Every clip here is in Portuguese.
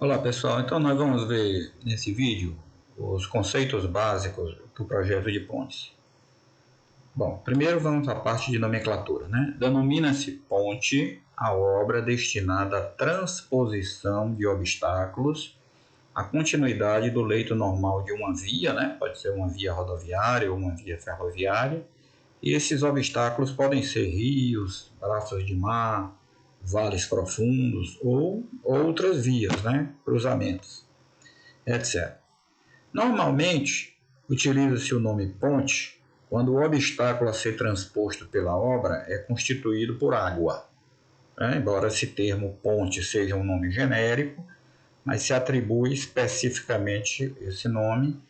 Olá pessoal, então nós vamos ver nesse vídeo os conceitos básicos do projeto de pontes. Bom, primeiro vamos à parte de nomenclatura, né? Denomina-se ponte a obra destinada à transposição de obstáculos, à continuidade do leito normal de uma via, né? Pode ser uma via rodoviária ou uma via ferroviária, e esses obstáculos podem ser rios, braços de mar, vales profundos ou outras vias, né? Cruzamentos, etc. Normalmente, utiliza-se o nome ponte quando o obstáculo a ser transposto pela obra é constituído por água. Embora esse termo ponte seja um nome genérico, mas se atribui especificamente esse nome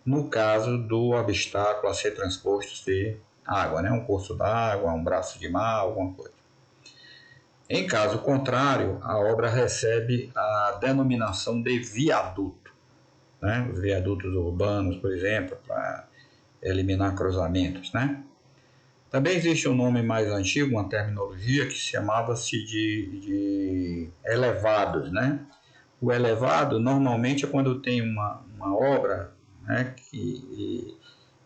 no caso do obstáculo a ser transposto ser água, um curso d'água, um braço de mar, alguma coisa. Em caso contrário, a obra recebe a denominação de viaduto, os viadutos urbanos, por exemplo, para eliminar cruzamentos, Também existe um nome mais antigo, uma terminologia que se chamava-se de elevados, O elevado normalmente é quando tem uma obra,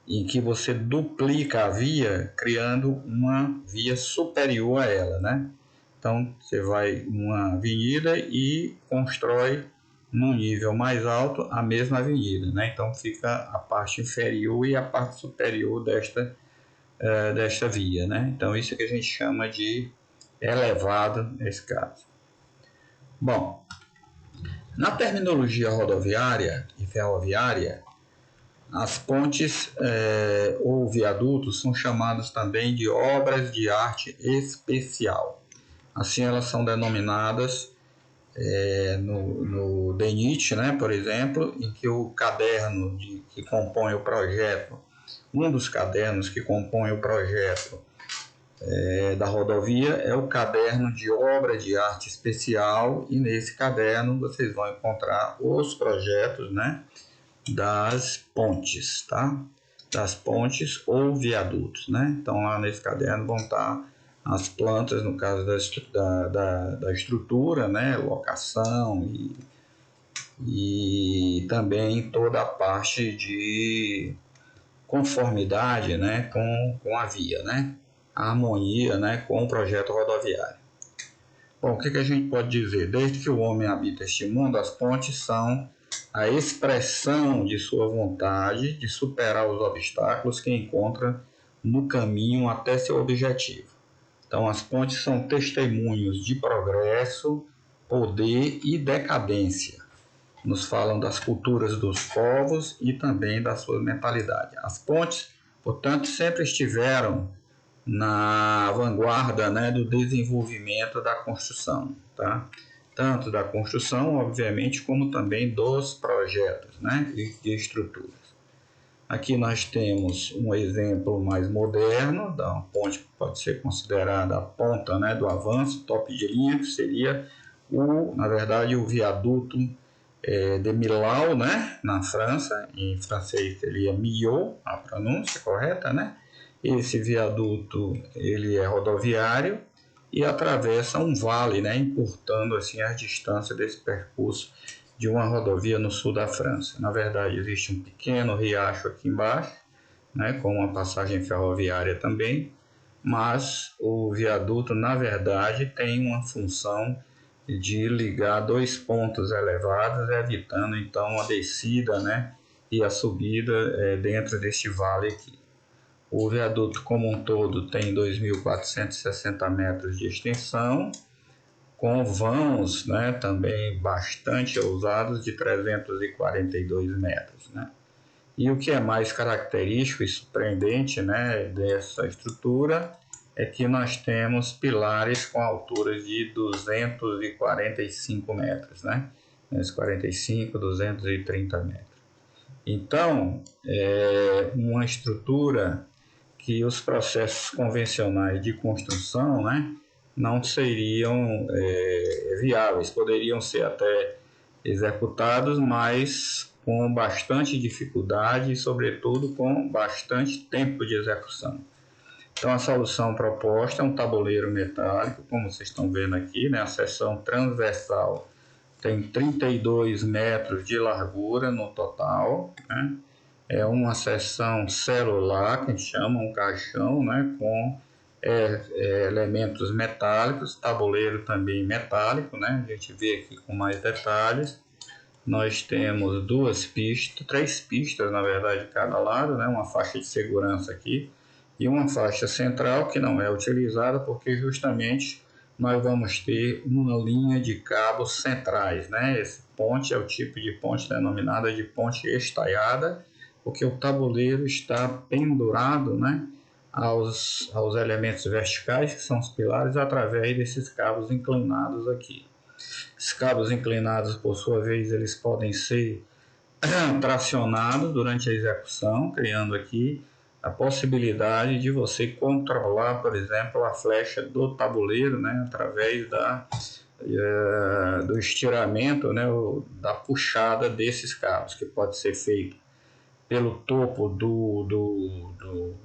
em que você duplica a via, criando uma via superior a ela, Então, você vai numa avenida e constrói num nível mais alto a mesma avenida, Então, fica a parte inferior e a parte superior desta via, Então, isso é que a gente chama de elevado nesse caso. Bom, na terminologia rodoviária e ferroviária, as pontes ou viadutos são chamados também de obras de arte especial. Assim elas são denominadas no DENIT, por exemplo, em que o caderno que compõe o projeto, um dos cadernos que compõe o projeto da rodovia é o caderno de obra de arte especial, e nesse caderno vocês vão encontrar os projetos, das pontes, das pontes ou viadutos, Então lá nesse caderno vão estar as plantas, no caso da estrutura, locação e também toda a parte de conformidade, com a via, a harmonia, com o projeto rodoviário. Bom, o que a gente pode dizer? Desde que o homem habita este mundo, as pontes são a expressão de sua vontade de superar os obstáculos que encontra no caminho até seu objetivo. Então, as pontes são testemunhos de progresso, poder e decadência. Nos falam das culturas dos povos e também da sua mentalidade. As pontes, portanto, sempre estiveram na vanguarda, do desenvolvimento da construção, Tanto da construção, obviamente, como também dos projetos, de estruturas. Aqui nós temos um exemplo mais moderno da ponte que pode ser considerada a ponta, do avanço, top de linha, que seria na verdade, o viaduto de Millau, na França. Em francês seria Millau, a pronúncia correta, Esse viaduto ele é rodoviário e atravessa um vale, encurtando assim a distância desse percurso de uma rodovia no sul da França. Na verdade, existe um pequeno riacho aqui embaixo, com uma passagem ferroviária também, mas o viaduto, na verdade, tem uma função de ligar dois pontos elevados, evitando então a descida, e a subida dentro deste vale aqui. O viaduto como um todo tem 2.460 metros de extensão, com vãos também bastante ousados de 342 metros. E o que é mais característico e surpreendente dessa estrutura é que nós temos pilares com alturas de 245 metros, 245, 230 metros. Então, é uma estrutura que os processos convencionais de construção, não seriam viáveis, poderiam ser até executados, mas com bastante dificuldade e, sobretudo, com bastante tempo de execução. Então, a solução proposta é um tabuleiro metálico, como vocês estão vendo aqui, a seção transversal tem 32 metros de largura no total, né? É uma seção celular, que a gente chama um caixão, né? Com elementos metálicos, tabuleiro também metálico, né? A gente vê aqui com mais detalhes. Nós temos três pistas, na verdade, de cada lado, né? Uma faixa de segurança aqui e uma faixa central que não é utilizada porque justamente nós vamos ter uma linha de cabos centrais, né? Esse ponte é o tipo de ponte denominada de ponte estaiada, porque o tabuleiro está pendurado, né, aos elementos verticais, que são os pilares, através desses cabos inclinados aqui. Esses cabos inclinados, por sua vez, eles podem ser tracionados durante a execução, criando aqui a possibilidade de você controlar, por exemplo, a flecha do tabuleiro, né, através do estiramento, né, da puxada desses cabos, que pode ser feito pelo topo do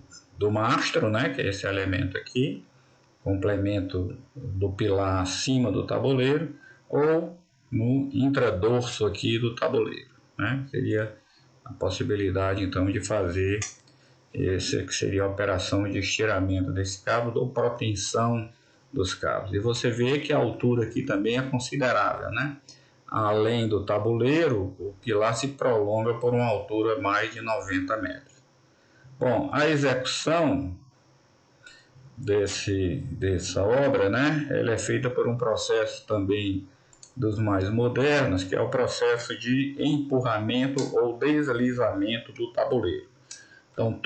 mastro, né, que é esse elemento aqui, complemento do pilar acima do tabuleiro, ou no intradorso aqui do tabuleiro, né? Seria a possibilidade então de fazer esse que seria a operação de estiramento desse cabo ou proteção dos cabos. E você vê que a altura aqui também é considerável, né? Além do tabuleiro, o pilar se prolonga por uma altura mais de 90 metros. Bom, a execução dessa obra, né, ela é feita por um processo também dos mais modernos, que é o processo de empurramento ou deslizamento do tabuleiro. Então,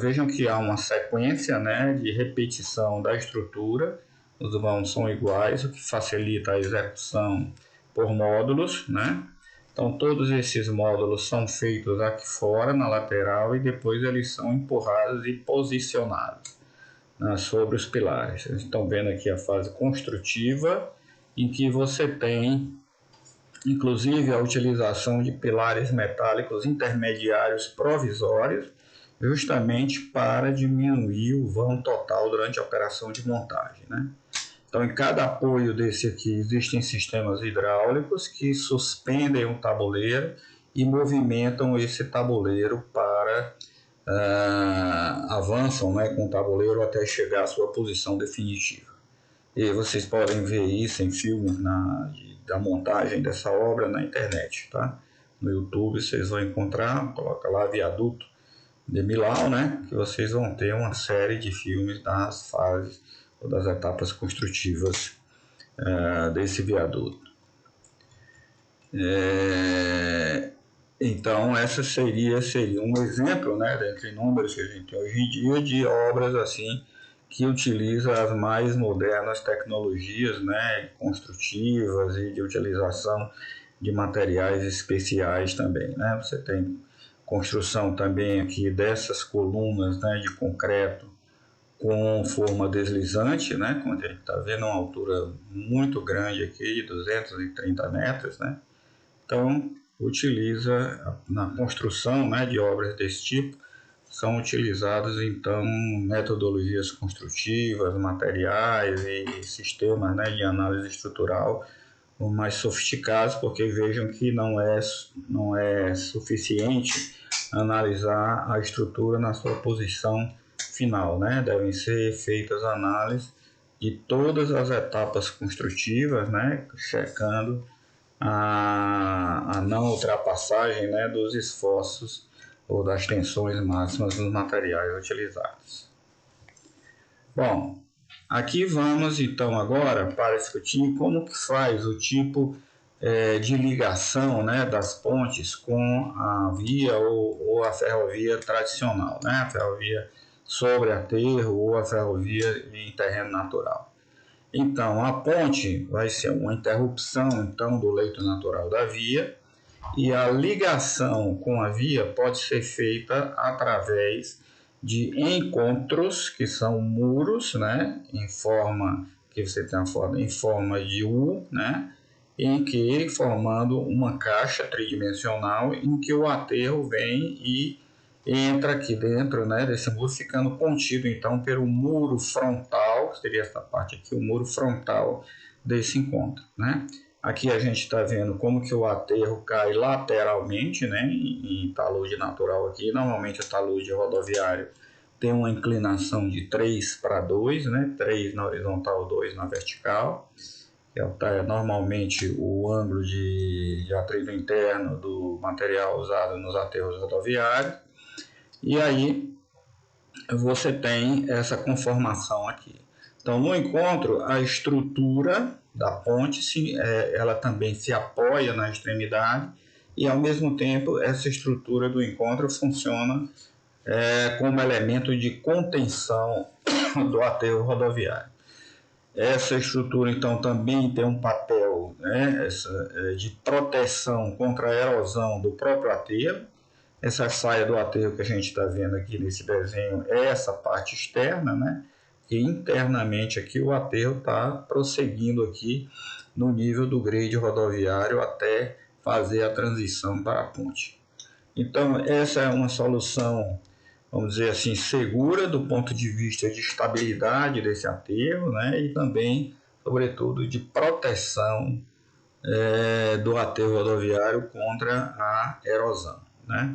vejam que há uma sequência, né, de repetição da estrutura, os vãos são iguais, o que facilita a execução por módulos, né? Então, todos esses módulos são feitos aqui fora, na lateral, e depois eles são empurrados e posicionados, né, sobre os pilares. Vocês estão vendo aqui a fase construtiva, em que você tem, inclusive, a utilização de pilares metálicos intermediários provisórios, justamente para diminuir o vão total durante a operação de montagem, né? Então, em cada apoio desse aqui, existem sistemas hidráulicos que suspendem o tabuleiro e movimentam esse tabuleiro para avançam, né, com o tabuleiro até chegar à sua posição definitiva. E vocês podem ver isso em filmes da montagem dessa obra na internet, tá? No YouTube vocês vão encontrar, coloca lá Viaduto de Milão, né? Que vocês vão ter uma série de filmes das fases ou das etapas construtivas desse viaduto. Então, essa seria um exemplo, né, dentre inúmeros que a gente tem hoje em dia, de obras assim que utiliza as mais modernas tecnologias, né, construtivas e de utilização de materiais especiais também, né? Você tem construção também aqui dessas colunas, né, de concreto com forma deslizante, né, como a gente está vendo, uma altura muito grande aqui, de 230 metros, né? Então, utiliza na construção, né, de obras desse tipo, são utilizadas então metodologias construtivas, materiais e sistemas, né, de análise estrutural mais sofisticados, porque vejam que não é suficiente analisar a estrutura na sua posição final, né? Devem ser feitas análises de todas as etapas construtivas, né, checando a não ultrapassagem, né, dos esforços ou das tensões máximas dos materiais utilizados. Bom, aqui vamos então agora para discutir como que faz o tipo de ligação, né, das pontes com a via ou a ferrovia tradicional, né, a ferrovia sobre aterro ou a ferrovia em terreno natural. Então, a ponte vai ser uma interrupção então do leito natural da via, e a ligação com a via pode ser feita através de encontros, que são muros, né, em forma que você tem a forma em forma de U, né, em que formando uma caixa tridimensional em que o aterro vem e entra aqui dentro, né, desse muro, ficando contido então pelo muro frontal, que seria essa parte aqui, o muro frontal desse encontro, né? Aqui a gente está vendo como que o aterro cai lateralmente, né, em talude natural aqui. Normalmente o talude rodoviário tem uma inclinação de 3:2, né, 3 na horizontal, 2 na vertical. É normalmente o ângulo de atrito interno do material usado nos aterros rodoviários. E aí você tem essa conformação aqui. Então, no encontro, a estrutura da ponte ela também se apoia na extremidade e, ao mesmo tempo, essa estrutura do encontro funciona como elemento de contenção do aterro rodoviário. Essa estrutura, então, também tem um papel, né, de proteção contra a erosão do próprio aterro. Essa saia do aterro que a gente está vendo aqui nesse desenho é essa parte externa, né? E internamente aqui o aterro está prosseguindo aqui no nível do grade rodoviário até fazer a transição para a ponte. Então, essa é uma solução, vamos dizer assim, segura do ponto de vista de estabilidade desse aterro, né? E também, sobretudo, de proteção do aterro rodoviário contra a erosão, né?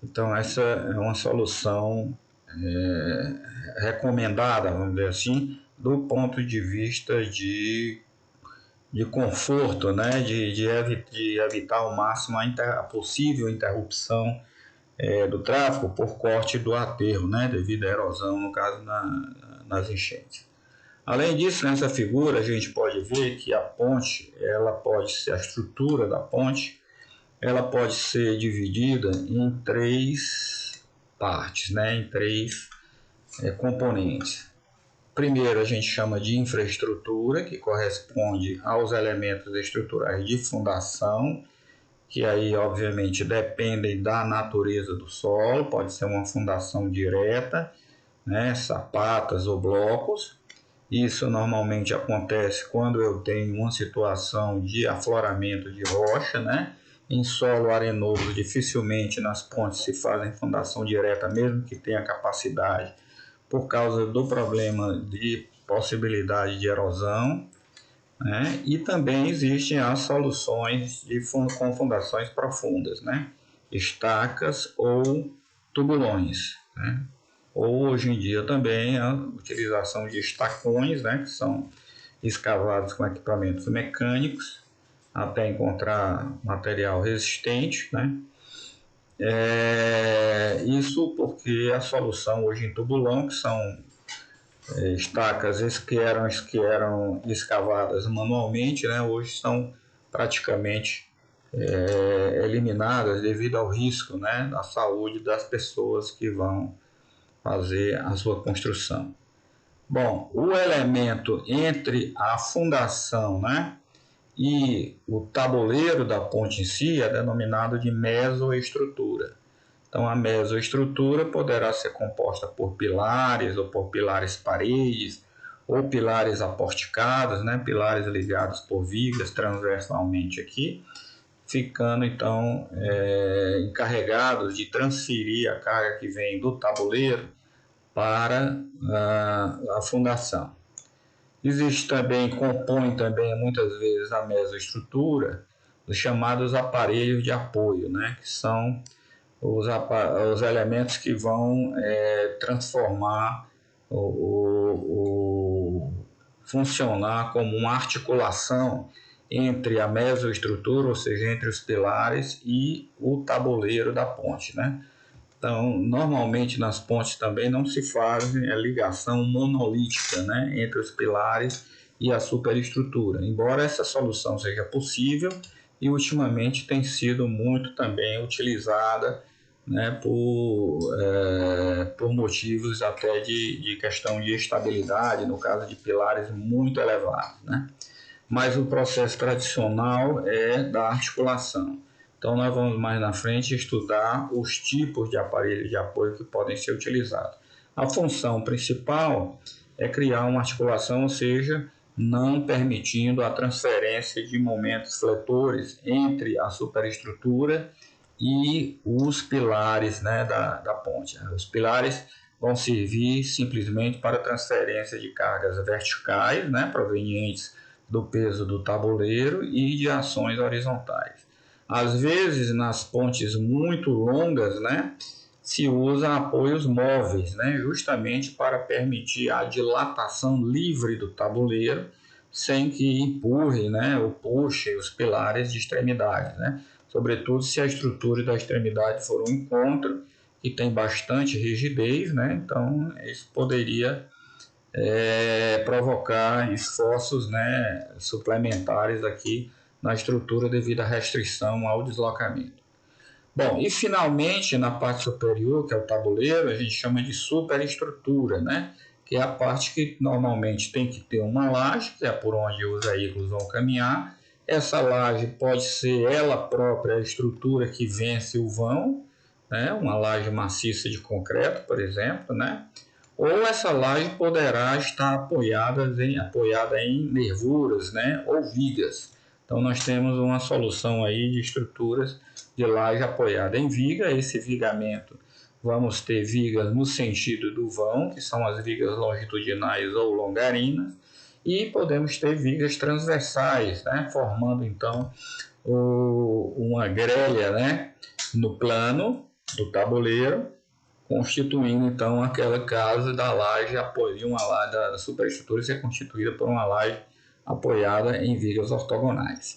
Então, essa é uma solução recomendada, vamos dizer assim, do ponto de vista de conforto, né? de evitar ao máximo a possível interrupção do tráfego por corte do aterro, né? Devido à erosão, no caso, nas enchentes. Além disso, nessa figura, a gente pode ver que a ponte, ela pode ser, a estrutura da ponte, ela pode ser dividida em 3 partes, né? Em 3 componentes. Primeiro, a gente chama de infraestrutura, que corresponde aos elementos estruturais de fundação, que aí, obviamente, dependem da natureza do solo, pode ser uma fundação direta, né? Sapatas ou blocos. Isso normalmente acontece quando eu tenho uma situação de afloramento de rocha, né? Em solo arenoso, dificilmente nas pontes se fazem fundação direta, mesmo que tenha capacidade, por causa do problema de possibilidade de erosão, né? E também existem as soluções com fundações profundas, né? Estacas ou tubulões, né? Ou hoje em dia também a utilização de estacões, né? Que são escavados com equipamentos mecânicos até encontrar material resistente, né? Isso porque a solução hoje em tubulão, que são estacas que eram escavadas manualmente, né? Hoje são praticamente eliminadas devido ao risco, né? Da saúde das pessoas que vão fazer a sua construção. Bom, o elemento entre a fundação, né, e o tabuleiro da ponte em si é denominado de mesoestrutura. Então, a mesoestrutura poderá ser composta por pilares ou por pilares paredes ou pilares aporticados, né, pilares ligados por vigas transversalmente aqui, ficando então encarregados de transferir a carga que vem do tabuleiro para a fundação. Existe também, compõe também muitas vezes a mesoestrutura, os chamados aparelhos de apoio, né? Que são os elementos que vão transformar funcionar como uma articulação entre a mesoestrutura, ou seja, entre os pilares e o tabuleiro da ponte, né? Então, normalmente nas pontes também não se faz a ligação monolítica, né, entre os pilares e a superestrutura, embora essa solução seja possível e ultimamente tem sido muito também utilizada, né, por motivos até de questão de estabilidade, no caso de pilares muito elevados, né? Mas o processo tradicional é da articulação. Então, nós vamos mais na frente estudar os tipos de aparelhos de apoio que podem ser utilizados. A função principal é criar uma articulação, ou seja, não permitindo a transferência de momentos fletores entre a superestrutura e os pilares, né, da ponte. Os pilares vão servir simplesmente para transferência de cargas verticais, né, provenientes do peso do tabuleiro e de ações horizontais. Às vezes, nas pontes muito longas, né, se usa apoios móveis, né, justamente para permitir a dilatação livre do tabuleiro, sem que empurre, né, ou puxe os pilares de extremidade, né, sobretudo se a estrutura da extremidade for um encontro, que tem bastante rigidez, né, então isso poderia provocar esforços, né, suplementares aqui na estrutura devido à restrição ao deslocamento. Bom, e finalmente na parte superior, que é o tabuleiro, a gente chama de superestrutura, né? Que é a parte que normalmente tem que ter uma laje, que é por onde os veículos vão caminhar. Essa laje pode ser ela própria a estrutura que vence o vão, né? Uma laje maciça de concreto, por exemplo, né? Ou essa laje poderá estar apoiada em nervuras, né? Ou vigas. Então nós temos uma solução aí de estruturas de laje apoiada em viga. Esse vigamento, vamos ter vigas no sentido do vão, que são as vigas longitudinais ou longarinas, e podemos ter vigas transversais, né? Formando então uma grelha, né? No plano do tabuleiro, constituindo então aquela casa da laje apoiada, uma laje da superestrutura ser constituída por uma laje apoiada em vigas ortogonais.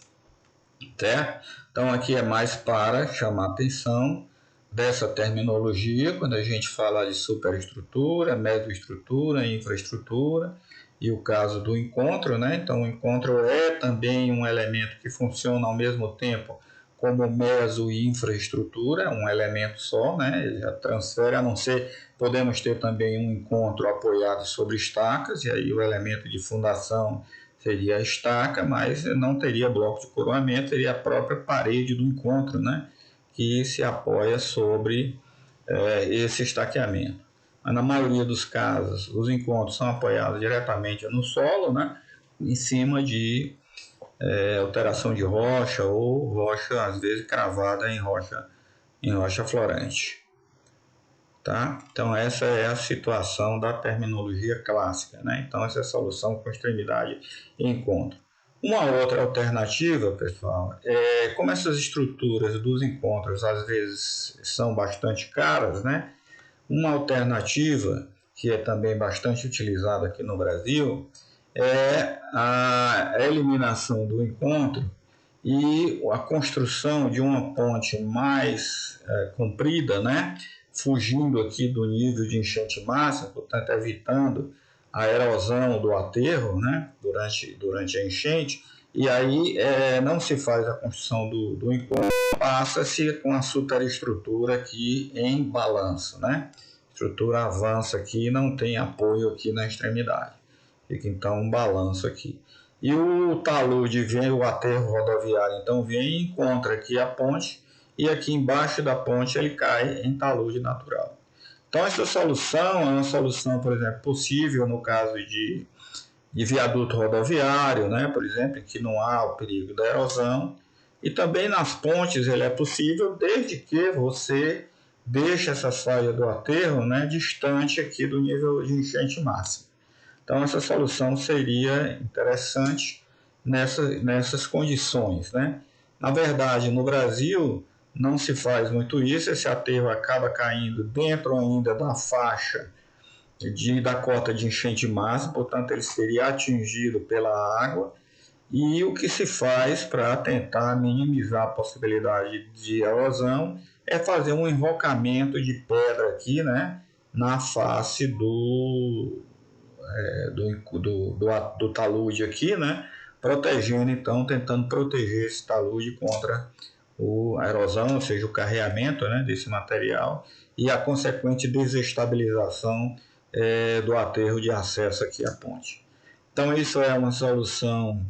Certo? Então aqui é mais para chamar a atenção dessa terminologia quando a gente fala de superestrutura, mesoestrutura, infraestrutura e o caso do encontro, né? Então o encontro é também um elemento que funciona ao mesmo tempo como meso e infraestrutura, um elemento só, né? Ele já transfere, a não ser, podemos ter também um encontro apoiado sobre estacas, e aí o elemento de fundação seria a estaca, mas não teria bloco de coroamento, teria a própria parede do encontro, né? Que se apoia sobre esse estaqueamento. Mas na maioria dos casos, os encontros são apoiados diretamente no solo, né? Em cima de alteração de rocha ou rocha, às vezes, cravada em rocha florante. Tá? Então essa é a situação da terminologia clássica, né? Então essa é a solução com extremidade e encontro. Uma outra alternativa, pessoal, como essas estruturas dos encontros às vezes são bastante caras, né? Uma alternativa que é também bastante utilizada aqui no Brasil é a eliminação do encontro e a construção de uma ponte mais comprida, né? Fugindo aqui do nível de enchente máxima, portanto evitando a erosão do aterro, né? durante a enchente, e aí não se faz a construção do encontro, passa-se com a superestrutura aqui em balanço, né? A estrutura avança aqui e não tem apoio aqui na extremidade, fica então um balanço aqui. E o talude vem, o aterro rodoviário, então vem e encontra aqui a ponte, e aqui embaixo da ponte ele cai em talude natural. Então essa solução é uma solução, por exemplo, possível no caso de viaduto rodoviário, né, por exemplo, em que não há o perigo da erosão, e também nas pontes ele é possível desde que você deixe essa saia do aterro, né, distante aqui do nível de enchente máximo. Então essa solução seria interessante nessas condições, né? Na verdade, no Brasil não se faz muito isso, esse aterro acaba caindo dentro ainda da faixa da cota de enchente máxima, portanto ele seria atingido pela água, e o que se faz para tentar minimizar a possibilidade de erosão é fazer um enrocamento de pedra aqui, né, na face do talude aqui, né? Protegendo, então, tentando proteger esse talude contra a erosão, ou seja, o carreamento, né, desse material e a consequente desestabilização do aterro de acesso aqui à ponte. Então, isso é uma solução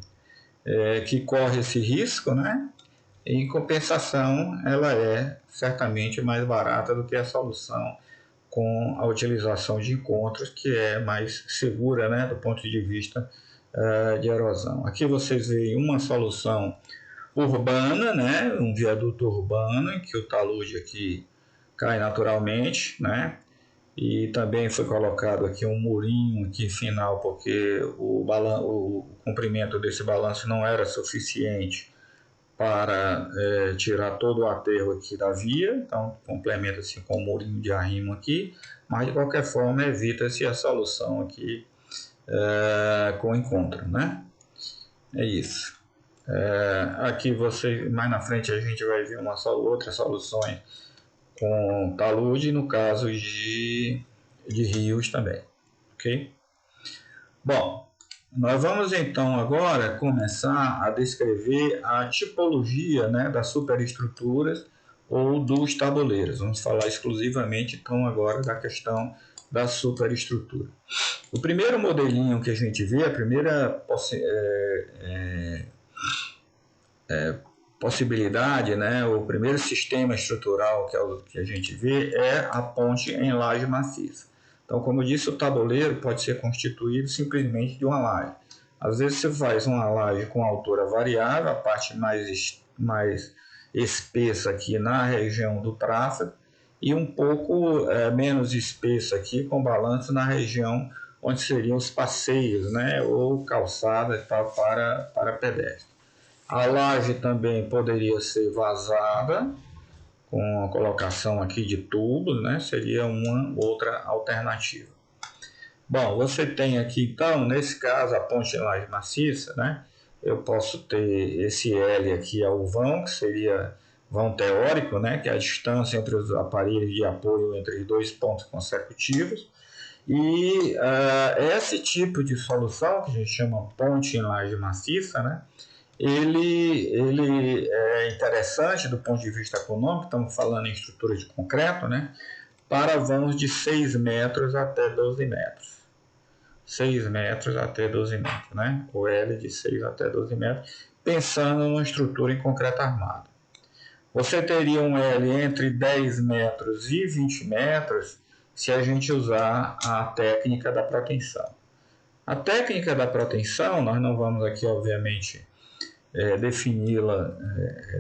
que corre esse risco, né? Em compensação, ela é certamente mais barata do que a solução com a utilização de encontros, que é mais segura, né, do ponto de vista de erosão. Aqui vocês veem uma solução urbana, né, um viaduto urbano, em que o talude aqui cai naturalmente, né, e também foi colocado aqui um murinho aqui final, porque o comprimento desse balanço não era suficiente para tirar todo o aterro aqui da via, então complementa-se com um murinho de arrimo aqui, mas de qualquer forma evita-se a solução aqui com encontro, né? É isso. Aqui mais na frente a gente vai ver outras soluções com talude, no caso de rios também, ok? Bom, nós vamos então agora começar a descrever a tipologia, né, das superestruturas ou dos tabuleiros. Vamos falar exclusivamente então agora da questão da superestrutura. O primeiro modelinho que a gente vê, a primeira possibilidade, né, o primeiro sistema estrutural que é o que a gente vê é a ponte em laje maciça. Então, como eu disse, o tabuleiro pode ser constituído simplesmente de uma laje. Às vezes você faz uma laje com altura variável, a parte mais espessa aqui na região do tráfego e um pouco menos espessa aqui com balanço na região onde seriam os passeios, né, ou calçadas para pedestres. A laje também poderia ser vazada, com a colocação aqui de tubos, né? Seria uma outra alternativa. Bom, você tem aqui então, nesse caso, a ponte em laje maciça, né? Eu posso ter esse L aqui, é o vão, que seria vão teórico, né? Que é a distância entre os aparelhos de apoio entre os dois pontos consecutivos. E esse tipo de solução, que a gente chama ponte em laje maciça, né? Ele é interessante do ponto de vista econômico, estamos falando em estrutura de concreto, né? Para vãos de 6 metros até 12 metros. 6 metros até 12 metros, né? O L de 6 até 12 metros, pensando numa estrutura em concreto armado. Você teria um L entre 10 metros e 20 metros se a gente usar a técnica da proteção. A técnica da proteção, nós não vamos aqui, obviamente, defini-la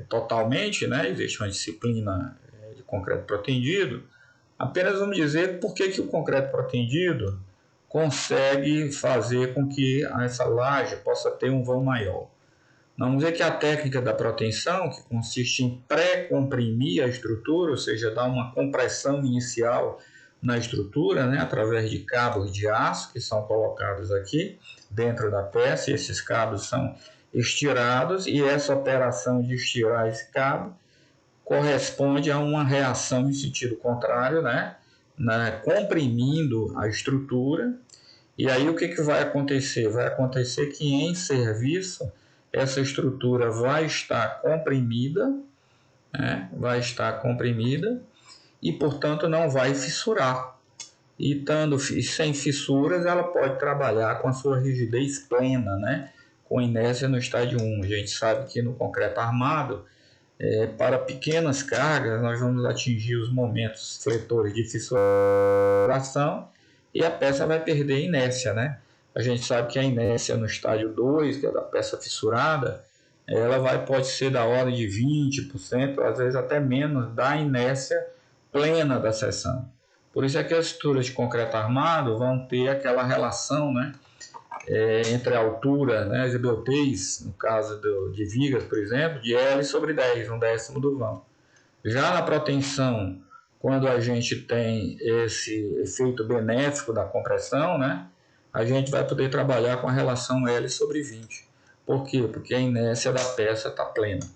totalmente, né? Existe uma disciplina de concreto protendido. Apenas vamos dizer por que o concreto protendido consegue fazer com que essa laje possa ter um vão maior. Vamos dizer que a técnica da proteção, que consiste em pré-comprimir a estrutura, ou seja, dar uma compressão inicial na estrutura, né, através de cabos de aço que são colocados aqui dentro da peça, e esses cabos são estirados, e essa operação de estirar esse cabo corresponde a uma reação em sentido contrário, né, comprimindo a estrutura. E aí o que vai acontecer? Vai acontecer que em serviço essa estrutura vai estar comprimida, né, e portanto não vai fissurar. E estando sem fissuras, ela pode trabalhar com a sua rigidez plena, né, com inércia no estágio 1. A gente sabe que no concreto armado, para pequenas cargas, nós vamos atingir os momentos fletores de fissuração e a peça vai perder inércia, né? A gente sabe que a inércia no estágio 2, que é da peça fissurada, ela pode ser da ordem de 20%, às vezes até menos, da inércia plena da seção. Por isso é que as estruturas de concreto armado vão ter aquela relação, né, entre a altura, né, as EBOTs, no caso de vigas, por exemplo, de L sobre 10, um décimo do vão. Já na proteção, quando a gente tem esse efeito benéfico da compressão, né, a gente vai poder trabalhar com a relação L sobre 20. Por quê? Porque a inércia da peça está plena.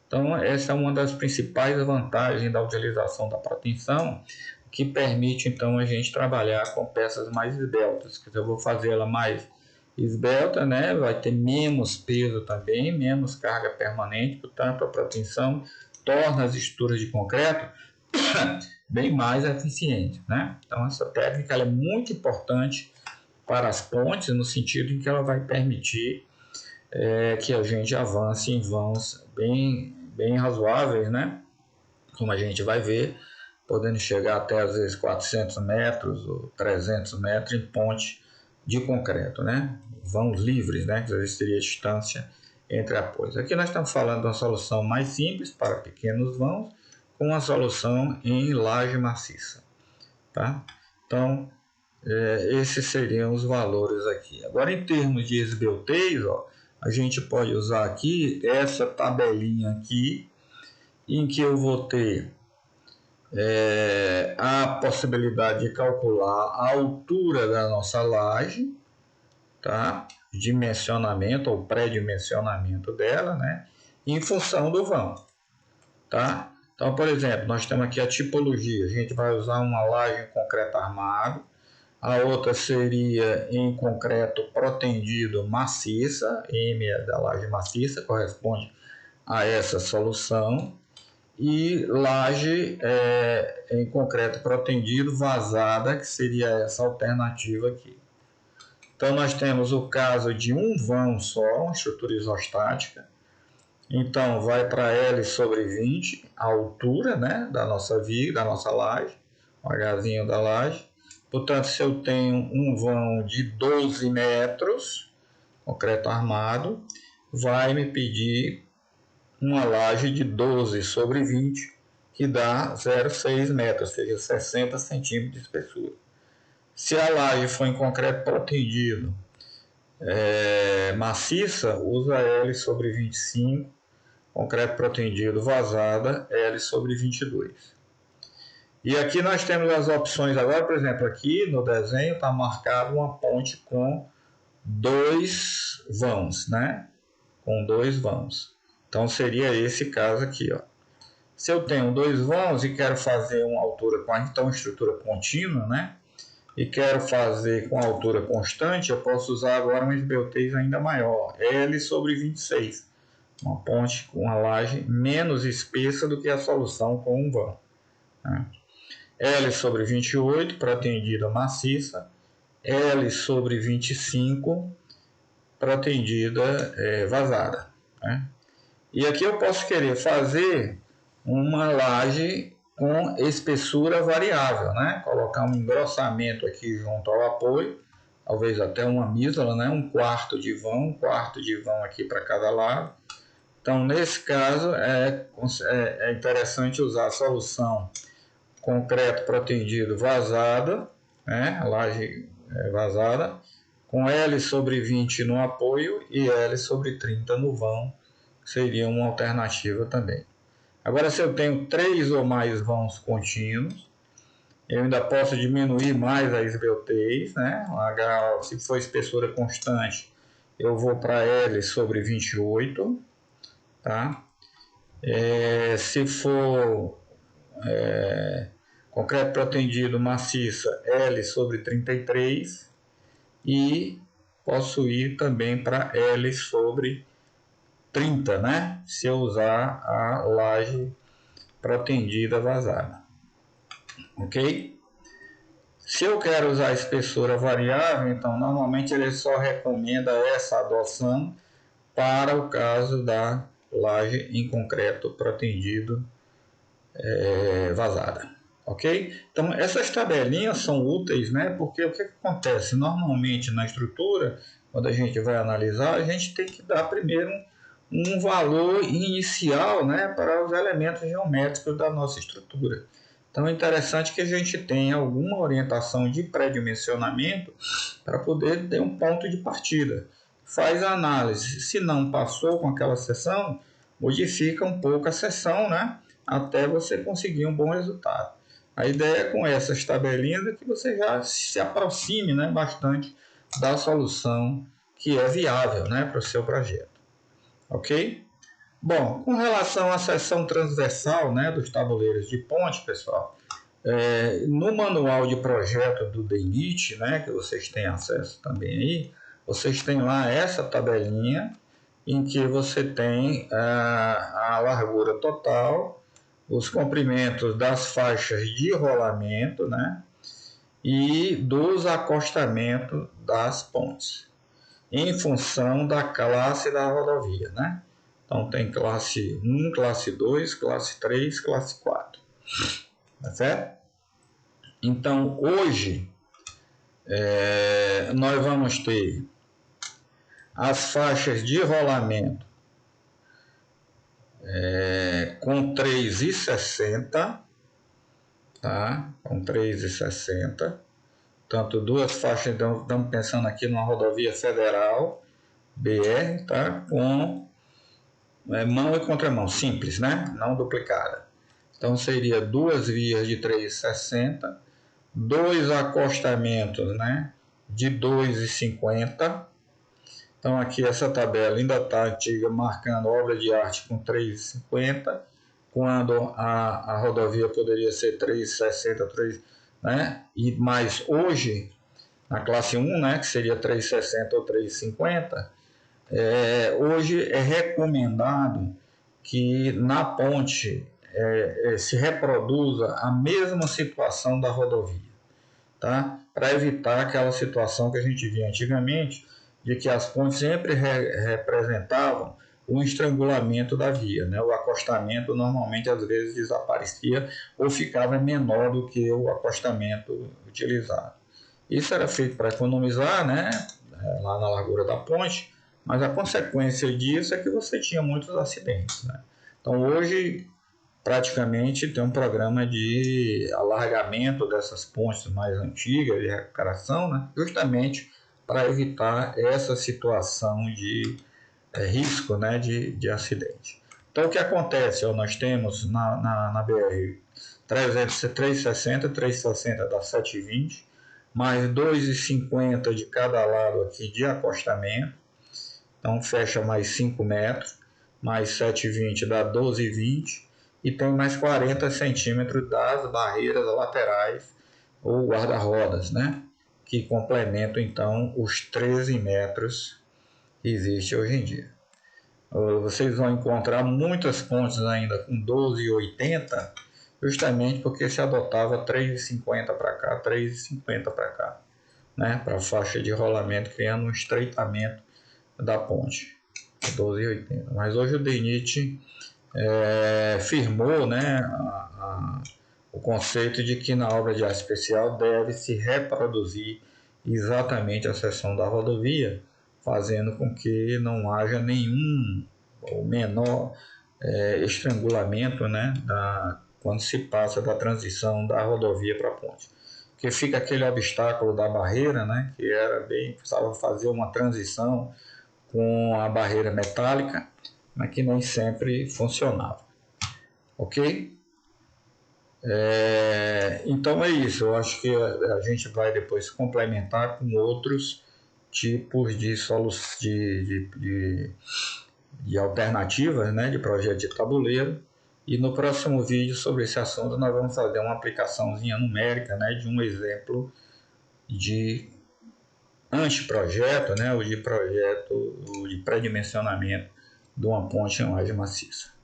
Então, essa é uma das principais vantagens da utilização da proteção, que permite, então, a gente trabalhar com peças mais esbeltas. Eu vou fazer ela mais esbelta, né? Vai ter menos peso também, menos carga permanente, portanto, a proteção torna as estruturas de concreto bem mais eficientes, né? Então, essa técnica ela é muito importante para as pontes, no sentido em que ela vai permitir que a gente avance em vãos bem razoáveis, né? Como a gente vai ver, podendo chegar até às vezes 400 metros ou 300 metros em ponte de concreto, né? Vãos livres, né? Que existiria distância entre apoios. Aqui nós estamos falando de uma solução mais simples para pequenos vãos, com uma solução em laje maciça, tá? Então, esses seriam os valores aqui. Agora, em termos de esbeltez, ó, a gente pode usar aqui essa tabelinha aqui, em que eu vou ter a possibilidade de calcular a altura da nossa laje, tá? Dimensionamento ou pré-dimensionamento dela, né? Em função do vão, tá? Então, por exemplo, nós temos aqui a tipologia. A gente vai usar uma laje em concreto armado. A outra seria em concreto protendido maciça. M é da laje maciça, corresponde a essa solução. E laje em concreto protendido vazada, que seria essa alternativa aqui. Então, nós temos o caso de um vão só, uma estrutura isostática. Então, vai para L sobre 20, a altura, né, da nossa viga, da nossa laje, o Hzinho da laje. Portanto, se eu tenho um vão de 12 metros, concreto armado, vai me pedir uma laje de 12 sobre 20, que dá 0,6 metros, ou seja, 60 centímetros de espessura. Se a laje for em concreto protendido maciça, usa L sobre 25, concreto protendido vazada, L sobre 22. E aqui nós temos as opções agora, por exemplo, aqui no desenho está marcado uma ponte com 2 vãos, né? Com 2 vãos. Então seria esse caso aqui, ó. Se eu tenho 2 vãos e quero fazer uma altura com então estrutura contínua, né? E quero fazer com altura constante, eu posso usar agora uma esbeltez ainda maior, L sobre 26. Uma ponte com uma laje menos espessa do que a solução com um vão. Né? L sobre 28, pretendida maciça. L sobre 25, pretendida vazada. Né? E aqui eu posso querer fazer uma laje com espessura variável, né? Colocar um engrossamento aqui junto ao apoio, talvez até uma mísala, né? Um quarto de vão aqui para cada lado. Então, nesse caso, é interessante usar a solução concreto protendido vazada, né? Laje vazada, com L sobre 20 no apoio e L sobre 30 no vão, seria uma alternativa também. Agora, se eu tenho 3 ou mais vãos contínuos, eu ainda posso diminuir mais a esbeltez, né? Se for espessura constante, eu vou para L sobre 28, tá? Se for concreto protendido maciça, L sobre 33, e posso ir também para L sobre 30, né? Se eu usar a laje protendida vazada. Ok? Se eu quero usar espessura variável, então normalmente ele só recomenda essa adoção para o caso da laje em concreto protendido vazada. Ok? Então essas tabelinhas são úteis, né? Porque o que acontece? Normalmente na estrutura, quando a gente vai analisar, a gente tem que dar primeiro um valor inicial, né, para os elementos geométricos da nossa estrutura. Então é interessante que a gente tenha alguma orientação de pré-dimensionamento para poder ter um ponto de partida. Faz a análise. Se não passou com aquela seção, modifica um pouco a seção, né, até você conseguir um bom resultado. A ideia com essas tabelinhas é que você já se aproxime, né, bastante da solução que é viável, né, para o seu projeto. Ok? Bom, com relação à seção transversal, né, dos tabuleiros de ponte, pessoal, no manual de projeto do DENIT, né, que vocês têm acesso também aí, vocês têm lá essa tabelinha em que você tem a largura total, os comprimentos das faixas de rolamento, né, e dos acostamentos das pontes, em função da classe da rodovia, né? Então tem classe 1, classe 2, classe 3, classe 4. Tá certo? Então hoje nós vamos ter as faixas de rolamento com 3,60, tá? Com 3,60. Tanto duas faixas, então estamos pensando aqui numa rodovia federal, BR, tá? Com mão e contramão, simples, né? Não duplicada. Então seria duas vias de 3,60, dois acostamentos, né? De 2,50. Então aqui essa tabela ainda está antiga, marcando obra de arte com 3,50, quando a rodovia poderia ser 3,60, 3, né? E mais hoje, na classe 1, né, que seria 3,60 ou 3,50, hoje é recomendado que na ponte se reproduza a mesma situação da rodovia, tá? Para evitar aquela situação que a gente via antigamente, de que as pontes sempre representavam o estrangulamento da via, né? O acostamento normalmente às vezes desaparecia ou ficava menor do que o acostamento utilizado. Isso era feito para economizar, né? Lá na largura da ponte, mas a consequência disso é que você tinha muitos acidentes, né? Então hoje praticamente tem um programa de alargamento dessas pontes mais antigas, de recuperação, né? Justamente para evitar essa situação de risco, né? de acidente. Então o que acontece? Nós temos na BR 360, 360 dá 7,20, mais 2,50 de cada lado aqui de acostamento, então fecha mais 5 metros, mais 7,20 dá 12,20, e tem mais 40 centímetros das barreiras laterais ou guarda-rodas, né? Que complementam então os 13 metros que existe hoje em dia. Vocês vão encontrar muitas pontes ainda com 12,80, justamente porque se adotava 3,50 para cá, 3,50 para cá, né? Para a faixa de rolamento, criando um estreitamento da ponte, 12,80. Mas hoje o DENIT firmou, né, o conceito de que na obra de arte especial deve se reproduzir exatamente a seção da rodovia, fazendo com que não haja nenhum ou menor estrangulamento, né, quando se passa da transição da rodovia para a ponte. Porque fica aquele obstáculo da barreira, né, que era precisava fazer uma transição com a barreira metálica, mas que nem sempre funcionava. Ok? Então é isso. Eu acho que a gente vai depois complementar com outros tipos de alternativas, né, de projeto de tabuleiro. E no próximo vídeo sobre esse assunto nós vamos fazer uma aplicaçãozinha numérica, né, de um exemplo de anteprojeto, né, ou de projeto de pré-dimensionamento de uma ponte em laje maciça.